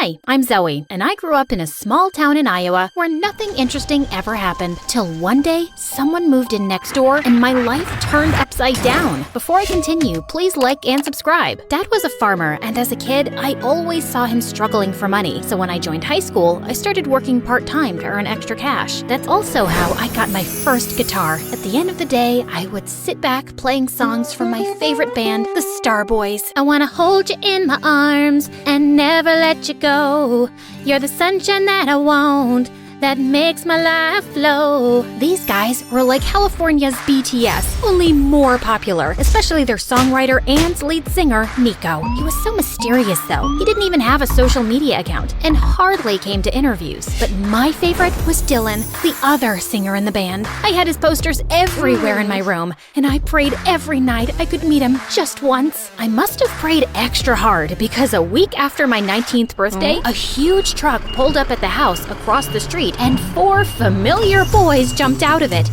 Hi, I'm Zoe, and I grew up in a small town in Iowa where nothing interesting ever happened till one day someone moved in next door and my life turned upside down. Before I continue, please like and subscribe. Dad was a farmer, and as a kid, I always saw him struggling for money. So when I joined high school, I started working part-time to earn extra cash. That's also how I got my first guitar. At the end of the day, I would sit back playing songs from my favorite band, the Starboys. I wanna hold you in my arms and never let you go. You're the sunshine that I want, that makes my life flow. These guys were like California's BTS, only more popular, especially their songwriter and lead singer, Nico. He was so mysterious though. He didn't even have a social media account and hardly came to interviews. But my favorite was Dylan, the other singer in the band. I had his posters everywhere in my room, and I prayed every night I could meet him just once. I must have prayed extra hard because a week after my 19th birthday, a huge truck pulled up at the house across the street and 4 familiar boys jumped out of it.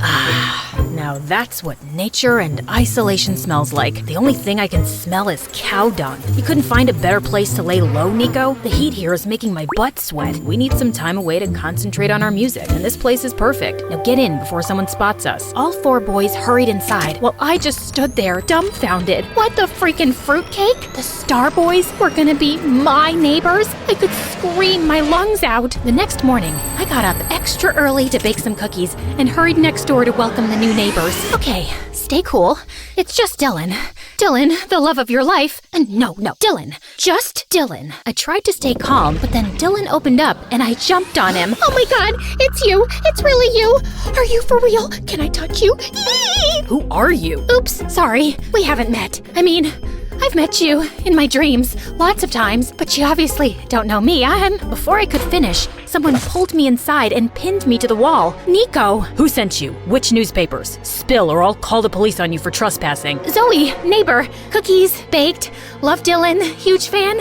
Now that's what nature and isolation smells like. The only thing I can smell is cow dung. You couldn't find a better place to lay low, Nico? The heat here is making my butt sweat. We need some time away to concentrate on our music, and this place is perfect. Now get in before someone spots us. All 4 boys hurried inside while I just stood there dumbfounded. What the freaking fruitcake? The Starboys were gonna be my neighbors? I could scream my lungs out. The next morning, I got up extra early to bake some cookies and hurried next door to welcome the new neighbors. Okay, stay cool. It's just Dylan. Dylan, the love of your life. And no, Dylan. Just Dylan. I tried to stay calm, but then Dylan opened up and I jumped on him. Oh my god, it's you. It's really you. Are you for real? Can I touch you? Who are you? Oops, sorry. We haven't met. I mean, I've met you in my dreams lots of times, but you obviously don't know me. Before I could finish, someone pulled me inside and pinned me to the wall. Nico! Who sent you? Which newspapers? Spill or I'll call the police on you for trespassing. Zoe, neighbor, cookies, baked, love Dylan, huge fan.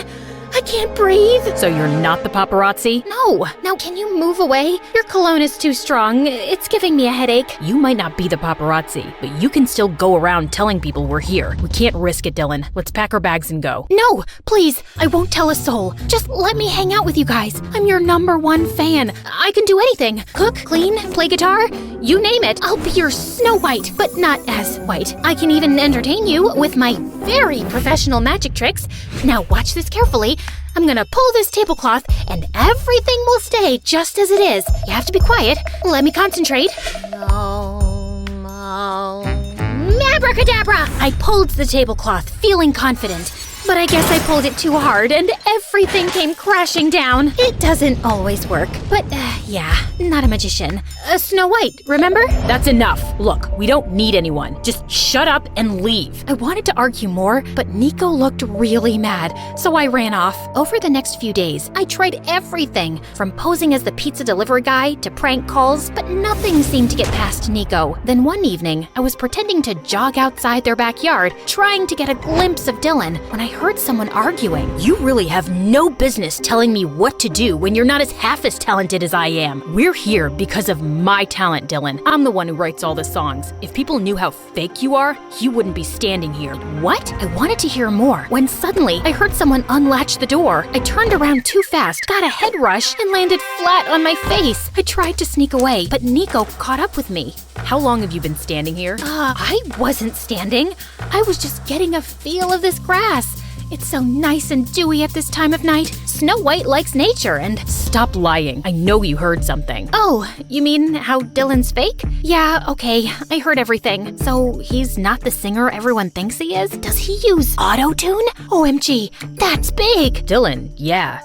I can't breathe. So you're not the paparazzi? No. Now can you move away? Your cologne is too strong. It's giving me a headache. You might not be the paparazzi, but you can still go around telling people we're here. We can't risk it, Dylan. Let's pack our bags and go. No, please. I won't tell a soul. Just let me hang out with you guys. I'm your #1 fan. I can do anything. Cook, clean, play guitar. You name it. I'll be your SnowWhite, but not as white. I can even entertain you with my very professional magic tricks. Now watch this carefully. I'm gonna pull this tablecloth and everything will stay just as it is. You have to be quiet. Let me concentrate. Abracadabra! I pulled the tablecloth, feeling confident. But I guess I pulled it too hard and everything came crashing down. It doesn't always work, but yeah, not a magician. SnowWhite, remember? That's enough. Look, we don't need anyone. Just shut up and leave. I wanted to argue more, but Nico looked really mad, so I ran off. Over the next few days, I tried everything, from posing as the pizza delivery guy to prank calls, but nothing seemed to get past Nico. Then one evening, I was pretending to jog outside their backyard, trying to get a glimpse of Dylan, when I heard someone arguing. You really have no business telling me what to do when you're not half as talented as I am. We're here because of my talent, Dylan. I'm the one who writes all the songs. If people knew how fake you are, you wouldn't be standing here. What? I wanted to hear more, when suddenly I heard someone unlatch the door. I turned around too fast, got a head rush, and landed flat on my face. I tried to sneak away, but Nico caught up with me. How long have you been standing here? I wasn't standing. I was just getting a feel of this grass. It's so nice and dewy at this time of night. SnowWhite likes nature and... Stop lying. I know you heard something. Oh, you mean how Dylan's fake? Yeah, okay, I heard everything. So he's not the singer everyone thinks he is? Does he use auto-tune? OMG, that's big! Dylan, yeah.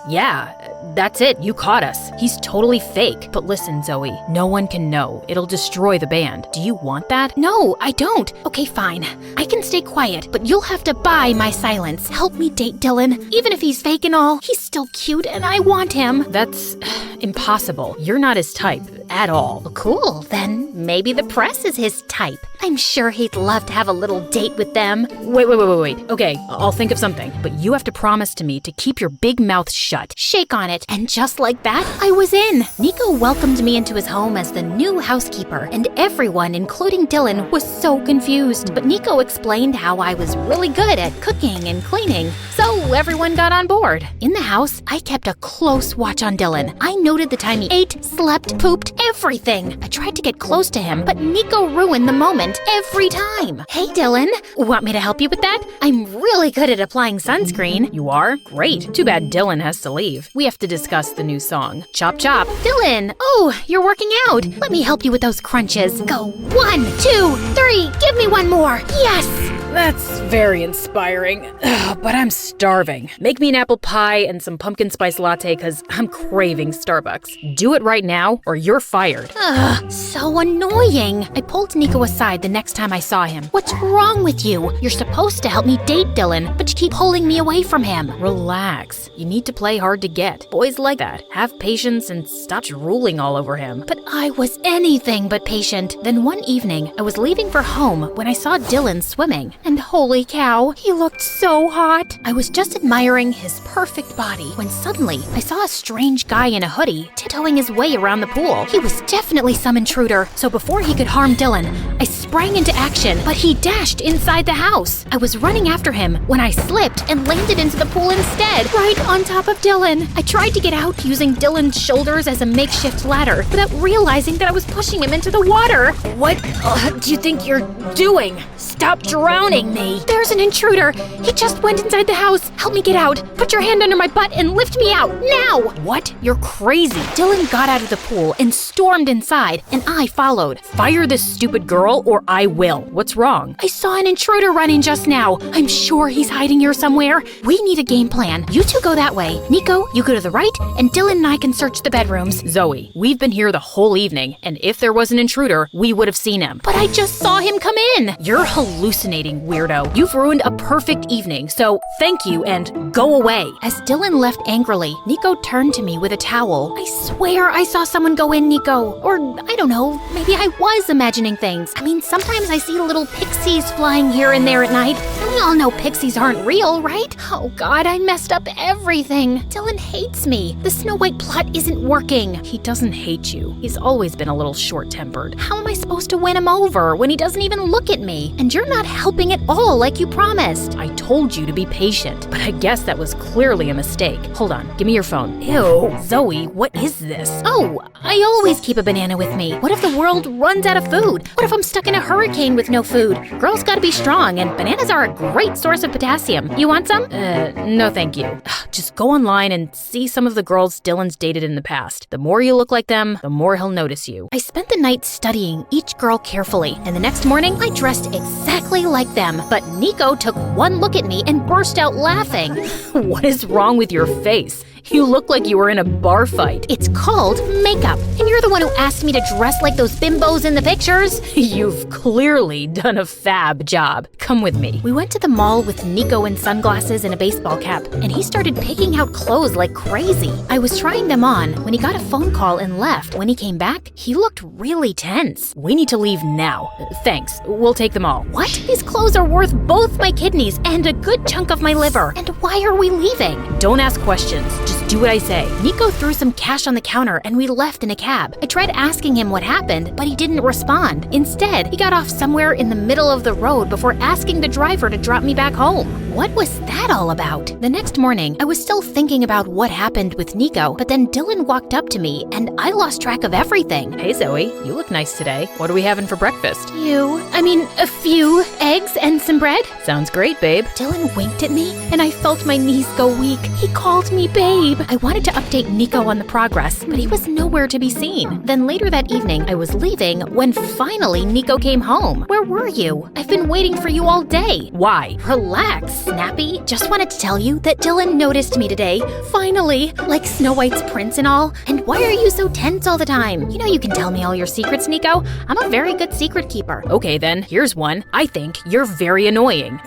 That's it, you caught us. He's totally fake. But listen, Zoe, no one can know. It'll destroy the band. Do you want that? No, I don't. Okay, fine. I can stay quiet, but you'll have to buy my silence. Help me date Dylan. Even if he's fake and all, he's still cute and I want him. That's impossible. You're not his type at all. Cool, then maybe the press is his type. I'm sure he'd love to have a little date with them. Wait. Okay, I'll think of something. But you have to promise to me to keep your big mouth shut. Shake on it. And just like that, I was in. Nico welcomed me into his home as the new housekeeper, and everyone, including Dylan, was so confused. But Nico explained how I was really good at cooking and cleaning, so everyone got on board. In the house, I kept a close watch on Dylan. I noted the time he ate, slept, pooped, everything. I tried to get close to him, but Nico ruined the moment every time. Hey, Dylan, want me to help you with that? I'm really good at applying sunscreen. You are? Great. Too bad Dylan has to leave. We have to discuss the new song. Chop chop. Dylan, oh, you're working out. Let me help you with those crunches. Go 1, 2, 3, give me one more. Yes! That's very inspiring, but I'm starving. Make me an apple pie and some pumpkin spice latte because I'm craving Starbucks. Do it right now or you're fired. So annoying. I pulled Nico aside the next time I saw him. What's wrong with you? You're supposed to help me date Dylan, but you keep pulling me away from him. Relax. You need to play hard to get. Boys like that. Have patience and stop drooling all over him. But I was anything but patient. Then one evening, I was leaving for home when I saw Dylan swimming. And holy cow, he looked so hot. I was just admiring his perfect body when suddenly I saw a strange guy in a hoodie tiptoeing his way around the pool. He was definitely some intruder, so before he could harm Dylan, I sprang into action, but he dashed inside the house. I was running after him when I slipped and landed into the pool instead, right on top of Dylan. I tried to get out using Dylan's shoulders as a makeshift ladder without realizing that I was pushing him into the water. What do you think you're doing? Stop drowning me. There's an intruder. He just went inside the house. Help me get out. Put your hand under my butt and lift me out, now! What? You're crazy. Dylan got out of the pool and stormed inside, and I followed. Fire this stupid girl or I will. What's wrong? I saw an intruder run in just now. I'm sure he's hiding here somewhere. We need a game plan. You two go that way. Nico, you go to the right, and Dylan and I can search the bedrooms. Zoe, we've been here the whole evening, and if there was an intruder, we would have seen him. But I just saw him come in. You're hallucinating, weirdo. You've ruined a perfect evening, so thank you and go away. As Dylan left angrily, Nico turned to me with a towel. I swear I saw someone go in, Nico. Or, I don't know, maybe I was imagining things. I mean, sometimes I see little pixies flying here and there at night. And we all know pixies aren't real, right? Oh God, I messed up everything. Dylan hates me. The SnowWhite plot isn't working. He doesn't hate you. He's always been a little short-tempered. How am I supposed to win him over when he doesn't even look at me? And you're not helping at all like you promised. I told you to be patient, but I guess that was clearly a mistake. Hold on, give me your phone. Ew, Zoe, what is this? Oh, I always keep a banana with me. What if the world runs out of food? What if I'm stuck in a hurricane with no food? Girls gotta be strong, and bananas are a great source of potassium. You want some? No thank you. Just go online and see some of the girls Dylan's dated in the past. The more you look like them, the more he'll notice you. I spent the night studying each girl carefully, and the next morning, I dressed exactly like them. But Nico took one look at me and burst out laughing. What is wrong with your face? You look like you were in a bar fight. It's called makeup, and you're the one who asked me to dress like those bimbos in the pictures. You've clearly done a fab job. Come with me. We went to the mall with Nico in sunglasses and a baseball cap, and he started picking out clothes like crazy. I was trying them on when he got a phone call and left. When he came back, he looked really tense. We need to leave now. Thanks. We'll take them all. What? These clothes are worth both my kidneys and a good chunk of my liver. And why are we leaving? Don't ask questions. Just do what I say. Nico threw some cash on the counter and we left in a cab. I tried asking him what happened, but he didn't respond. Instead, he got off somewhere in the middle of the road before asking the driver to drop me back home. What was that all about? The next morning, I was still thinking about what happened with Nico, but then Dylan walked up to me and I lost track of everything. Hey Zoe, you look nice today. What are we having for breakfast? A few eggs and some bread. Sounds great, babe. Dylan winked at me and I felt my knees go weak. He called me babe. I wanted to update Nico on the progress, but he was nowhere to be seen. Then later that evening, I was leaving when finally Nico came home. Where were you? I've been waiting for you all day. Why? Relax, Snappy. Just wanted to tell you that Dylan noticed me today. Finally, like SnowWhite's prince and all. And why are you so tense all the time? You know you can tell me all your secrets, Nico. I'm a very good secret keeper. Okay then, here's one. I think you're very annoying.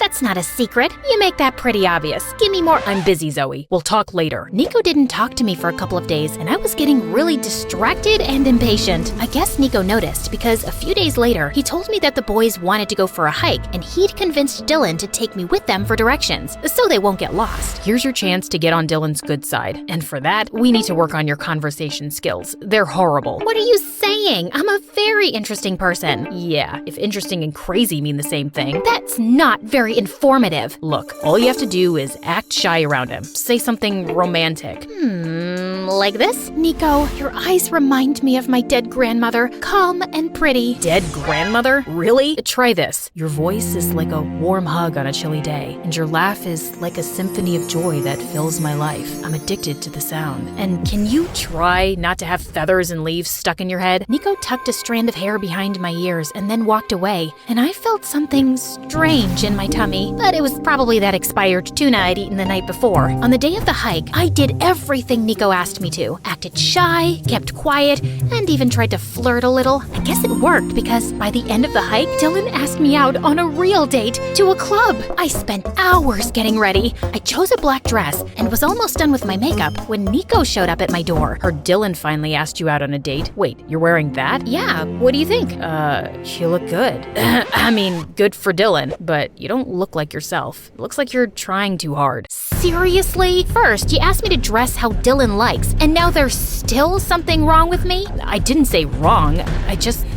That's not a secret. You make that pretty obvious. Give me more. I'm busy, Zoe. We'll talk later. Nico didn't talk to me for a couple of days, and I was getting really distracted and impatient. I guess Nico noticed because a few days later, he told me that the boys wanted to go for a hike, and he'd convinced Dylan to take me with them for directions, so they won't get lost. Here's your chance to get on Dylan's good side. And for that, we need to work on your conversation skills. They're horrible. What are you saying? I'm a very interesting person. Yeah, if interesting and crazy mean the same thing. That's not very informative. Look, all you have to do is act shy around him. Say something romantic. Like this? Nico, your eyes remind me of my dead grandmother, calm and pretty. Dead grandmother? Really? Try this. Your voice is like a warm hug on a chilly day, and your laugh is like a symphony of joy that fills my life. I'm addicted to the sound. And can you try not to have feathers and leaves stuck in your head? Nico tucked a strand of hair behind my ears and then walked away, and I felt something strange in my tummy, but it was probably that expired tuna I'd eaten the night before. On the day of the hike, I did everything Nico asked me to. Acted shy, kept quiet, and even tried to flirt a little. I guess it worked because by the end of the hike, Dylan asked me out on a real date to a club. I spent hours getting ready. I chose a black dress and was almost done with my makeup when Nico showed up at my door. Heard Dylan finally asked you out on a date. Wait, you're wearing that? Yeah, what do you think? You look good. I mean, good for Dylan, but you don't look like yourself. It looks like you're trying too hard. Seriously? First, you asked me to dress how Dylan likes, and now there's still something wrong with me? I didn't say wrong.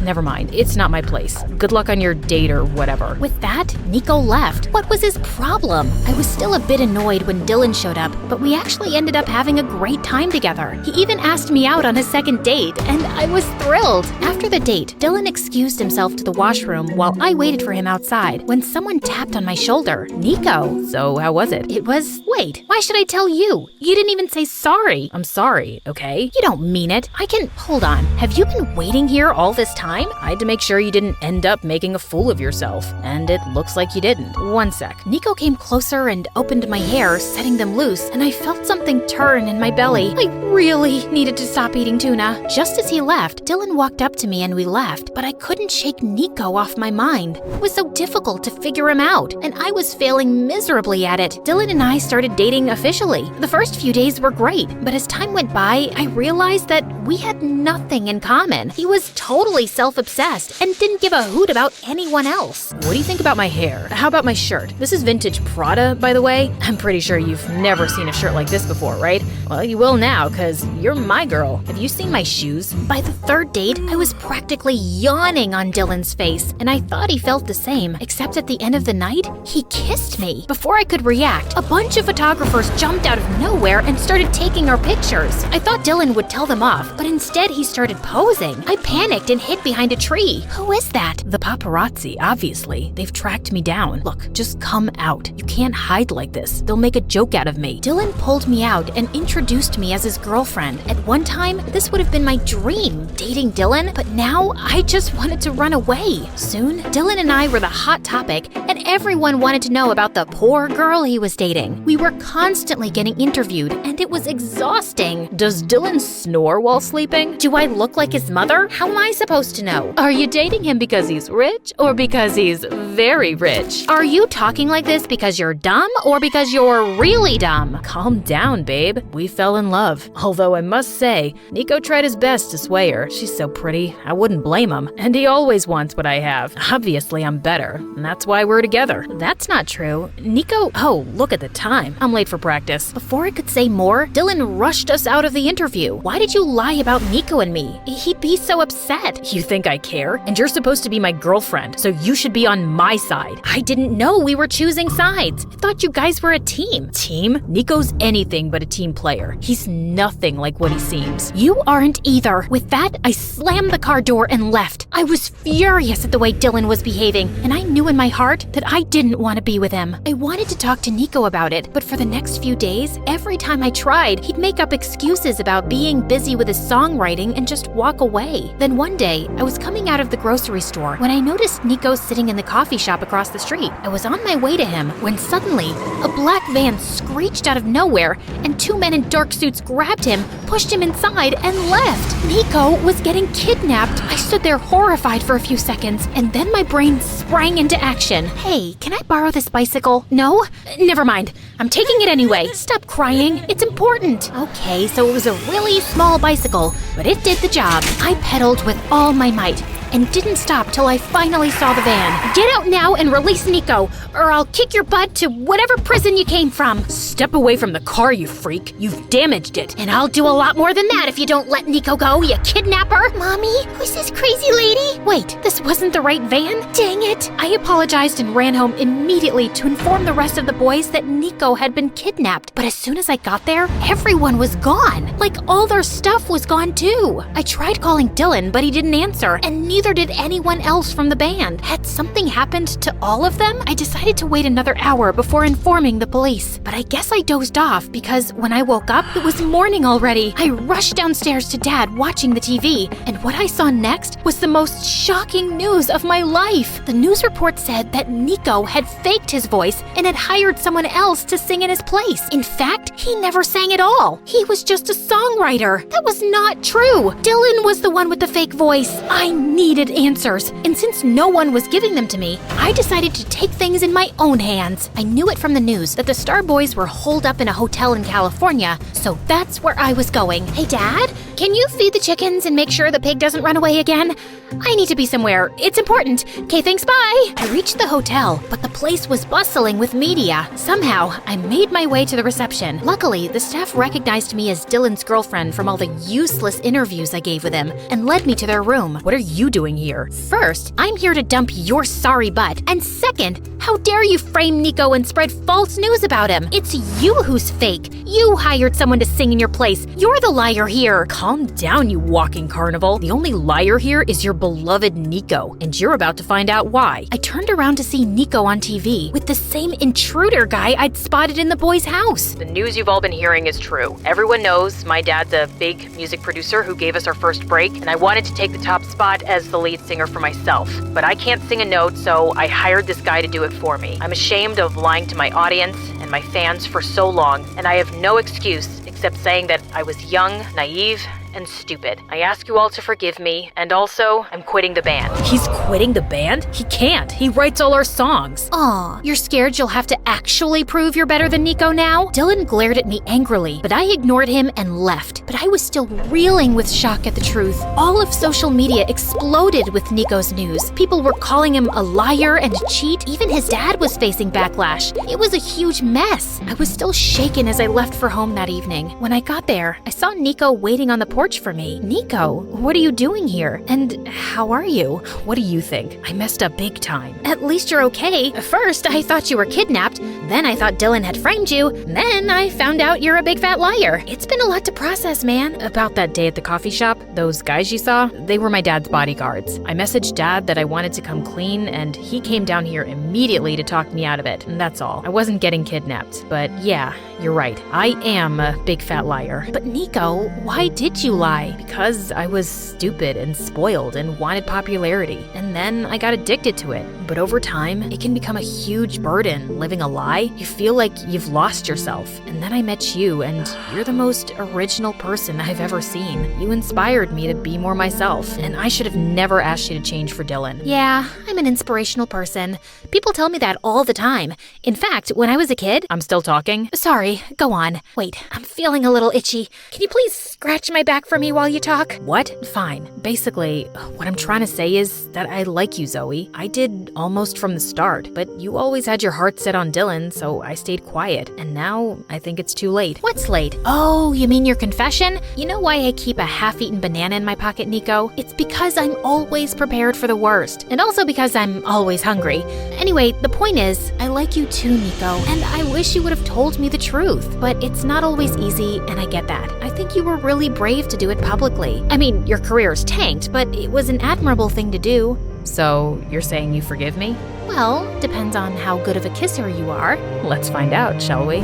Never mind. It's not my place. Good luck on your date or whatever. With that, Nico left. What was his problem? I was still a bit annoyed when Dylan showed up, but we actually ended up having a great time together. He even asked me out on a second date, and I was thrilled. After the date, Dylan excused himself to the washroom while I waited for him outside when someone tapped on my shoulder. Nico. So how was it? Wait, why should I tell you? You didn't even say sorry. I'm sorry, okay? You don't mean it. Hold on. Have you been waiting here all this time? I had to make sure you didn't end up making a fool of yourself, and it looks like you didn't. One sec. Nico came closer and opened my hair, setting them loose, and I felt something turn in my belly. I really needed to stop eating tuna. Just as he left, Dylan walked up to me and we left, but I couldn't shake Nico off my mind. It was so difficult to figure him out, and I was failing miserably at it. Dylan and I started dating officially. The first few days were great, but as time went by, I realized that we had nothing in common. He was totally self-obsessed and didn't give a hoot about anyone else. What do you think about my hair? How about my shirt? This is vintage Prada, by the way. I'm pretty sure you've never seen a shirt like this before, right? Well, you will now, because you're my girl. Have you seen my shoes? By the third date, I was practically yawning on Dylan's face, and I thought he felt the same, except at the end of the night, he kissed me. Before I could react, a bunch of photographers jumped out of nowhere and started taking our pictures. I thought Dylan would tell them off, but instead he started posing. I panicked and hid behind a tree. Who is that? The paparazzi, obviously. They've tracked me down. Look, just come out. You can't hide like this. They'll make a joke out of me. Dylan pulled me out and introduced me as his girlfriend. At one time, this would have been my dream, dating Dylan, but now I just wanted to run away. Soon, Dylan and I were the hot topic, and everyone wanted to know about the poor girl he was dating. We were constantly getting interviewed, and it was exhausting. Does Dylan snore while sleeping? Do I look like his mother? How am I supposed to know? Are you dating him because he's rich or because he's very rich? Are you talking like this because you're dumb or because you're really dumb? Calm down, babe. We fell in love. Although I must say, Nico tried his best to sway her. She's so pretty, I wouldn't blame him. And he always wants what I have. Obviously, I'm better, and that's why we're together. That's not true. Nico, Oh, look at the time. I'm late for practice. Before I could say more, Dylan rushed us out of the interview. Why did you lie about Nico and me? He'd be so upset. You think I care? And you're supposed to be my girlfriend, so you should be on my side. I didn't know we were choosing sides. I thought you guys were a team. Team? Nico's anything but a team player. He's nothing like what he seems. You aren't either. With that, I slammed the car door and left. I was furious at the way Dylan was behaving, and I knew in my heart that I didn't want to be with him. I wanted to talk to Nico about it, but for the next few days, every time I tried, he'd make up excuses about being busy with his songwriting and just walk away. Then one day, I was coming out of the grocery store when I noticed Nico sitting in the coffee shop across the street. I was on my way to him when suddenly a black van screeched out of nowhere and two men in dark suits grabbed him, pushed him inside, and left. Nico was getting kidnapped. I stood there horrified for a few seconds, and then my brain sprang into action. Hey, can I borrow this bicycle? No? Never mind. I'm taking it anyway. Stop crying. It's important. Okay, so it was a really small bicycle, but it did the job. I pedaled with all my might and didn't stop till I finally saw the van. Get out now and release Nico, or I'll kick your butt to whatever prison you came from. Step away from the car, you freak. You've damaged it. And I'll do a lot more than that if you don't let Nico go, you kidnapper. Mommy, who's this crazy lady? Wait, this wasn't the right van? Dang it. I apologized and ran home immediately to inform the rest of the boys that Nico had been kidnapped. But as soon as I got there, everyone was gone. Like all their stuff was gone too. I tried calling Dylan, but he didn't answer, and neither did anyone else from the band. Had something happened to all of them? I decided to wait another hour before informing the police. But I guess I dozed off because when I woke up, it was morning already. I rushed downstairs to Dad watching the TV, and what I saw next was the most shocking news of my life. The news report said that Nico had faked his voice and had hired someone else to sing in his place. In fact, he never sang at all. He was just a songwriter. That was not true. Dylan was the one with the fake voice. I needed answers, and since no one was giving them to me, I decided to take things in my own hands. I knew it from the news that the Star Boys were holed up in a hotel in California, so that's where I was going. Hey, Dad, can you feed the chickens and make sure the pig doesn't run away again? I need to be somewhere. It's important. Okay, thanks, bye. I reached the hotel, but the place was bustling with media. Somehow, I made my way to the reception. Luckily, the staff recognized me as Dylan's girlfriend from all the useless interviews I gave with him and led me to their room. What are you doing here? First, I'm here to dump your sorry butt. And second, how dare you frame Nico and spread false news about him? It's you who's fake. You hired someone to sing in your place. You're the liar here. Calm down, you walking carnival. The only liar here is your beloved Nico, and you're about to find out why. I turned around to see Nico on TV with the same intruder guy I'd spotted in the boys' house. The news you've all been hearing is true. Everyone knows my dad's a big music producer who gave us our first break, and I wanted to take the top spot as the lead singer for myself. But I can't sing a note, so I hired this guy to do it for me. I'm ashamed of lying to my audience and my fans for so long, and I have no excuse except saying that I was young, naive, and stupid. I ask you all to forgive me, and also, I'm quitting the band. He's quitting the band? He can't. He writes all our songs. Aw, you're scared you'll have to actually prove you're better than Nico now? Dylan glared at me angrily, but I ignored him and left. But I was still reeling with shock at the truth. All of social media exploded with Nico's news. People were calling him a liar and a cheat. Even his dad was facing backlash. It was a huge mess. I was still shaken as I left for home that evening. When I got there, I saw Nico waiting on the porch for me. Nico, what are you doing here? And how are you? What do you think? I messed up big time. At least you're okay. First, I thought you were kidnapped. Then I thought Dylan had framed you. Then I found out you're a big fat liar. It's been a lot to process, man. About that day at the coffee shop, those guys you saw, they were my dad's bodyguards. I messaged Dad that I wanted to come clean, and he came down here immediately to talk me out of it, and that's all. I wasn't getting kidnapped, but yeah, you're right. I am a big fat liar. But Nico, why did you lie? Because I was stupid and spoiled and wanted popularity. And then I got addicted to it. But over time, it can become a huge burden, living a lie. You feel like you've lost yourself. And then I met you, and you're the most original person I've ever seen. You inspired me to be more myself, and I should have never asked you to change for Dylan. Yeah, I'm an inspirational person. People tell me that all the time. In fact, when I was a kid— I'm still talking? Sorry, go on. Wait, I'm feeling a little itchy. Can you please scratch my back for me while you talk? What? Fine. Basically, what I'm trying to say is that I like you, Zoe. I did almost from the start, but you always had your heart set on Dylan, so I stayed quiet. And now I think it's too late. What's late? Oh, you mean your confession? You know why I keep a half-eaten banana in my pocket, Nico? It's because I'm always prepared for the worst, and also because I'm always hungry. Anyway, the point is, I like you too, Nico, and I wish you would have told me the truth, but it's not always easy, and I get that. I think you were really brave to do it publicly. I mean, your career's tanked, but it was an admirable thing to do. So, you're saying you forgive me? Well, depends on how good of a kisser you are. Let's find out, shall we?